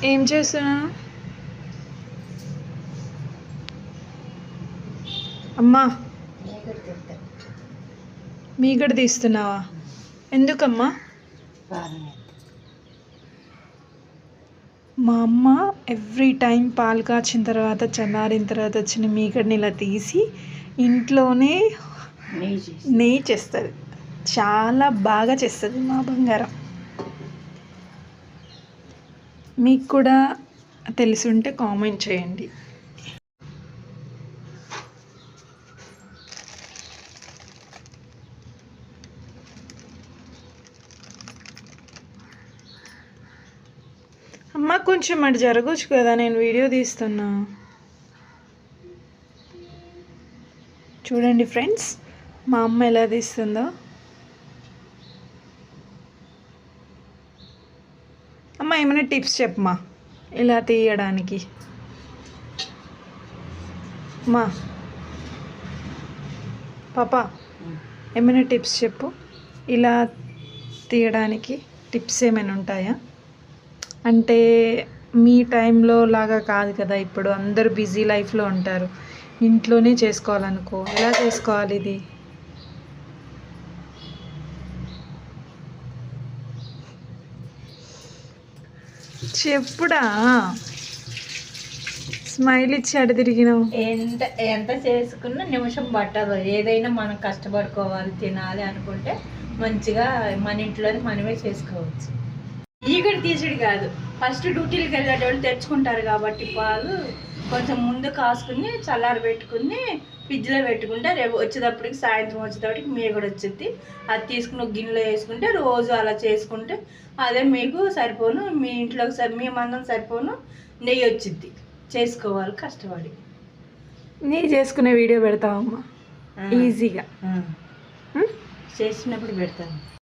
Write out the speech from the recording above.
ఏం చేస్తున్నాను అమ్మా? మీగడ తీస్తున్నావా? ఎందుకమ్మా? మా అమ్మ ఎవ్రీ టైం పాలు కాచిన తర్వాత చల్లారిన తర్వాత వచ్చిన మీగడని ఇలా తీసి ఇంట్లోనే నెయ్యి చేస్తుంది. చాలా బాగా చేస్తుంది మా బంగారం. మీకు కూడా తెలిసి ఉంటే కామెంట్ చేయండి. అమ్మ కొంచెం అటు జరగచ్చు కదా, నేను వీడియో తీస్తున్నా. చూడండి ఫ్రెండ్స్, మా అమ్మ ఎలా తీస్తుందో. అమ్మ ఏమైనా టిప్స్ చెప్పమ్మా ఇలా తీయడానికి. మా పాప ఏమైనా టిప్స్ చెప్పు, ఇలా తీయడానికి టిప్స్ ఏమైనా ఉంటాయా? అంటే మీ టైంలో లాగా కాదు కదా, ఇప్పుడు అందరూ బిజీ లైఫ్లో ఉంటారు. ఇంట్లోనే చేసుకోవాలనుకో, ఎలా చేసుకోవాలి ఇది? చెప్పుడా. స్మైల్ ఇచ్చి అడు తిరిగినావు. ఎంత ఎంత చేసుకున్నా నిమిషం పట్టదు. ఏదైనా మనం కష్టపడుకోవాలి, తినాలి అనుకుంటే మంచిగా మన ఇంట్లోనే మనమే చేసుకోవచ్చు. ఈగడి తీసుడు కాదు, ఫస్ట్ డ్యూటీలకు వెళ్ళేటోళ్ళు తెచ్చుకుంటారు కాబట్టి పాలు కొంచెం ముందు కాసుకుని చల్లారి పెట్టుకుని ఫ్రిడ్జ్లో పెట్టుకుంటే రేపు వచ్చేటప్పటికి సాయంత్రం వచ్చేటప్పటికి మీగడ వచ్చింది. అది తీసుకుని గిన్నెలో వేసుకుంటే రోజు అలా చేసుకుంటే అదే మీకు సరిపోను, మీ ఇంట్లోకి మీ మందం సరిపోను నెయ్యి వచ్చింది. చేసుకోవాలి కష్టపడి. నెయ్యి చేసుకునే వీడియో పెడతావమ్మా ఈజీగా? చేసినప్పుడు పెడతాను.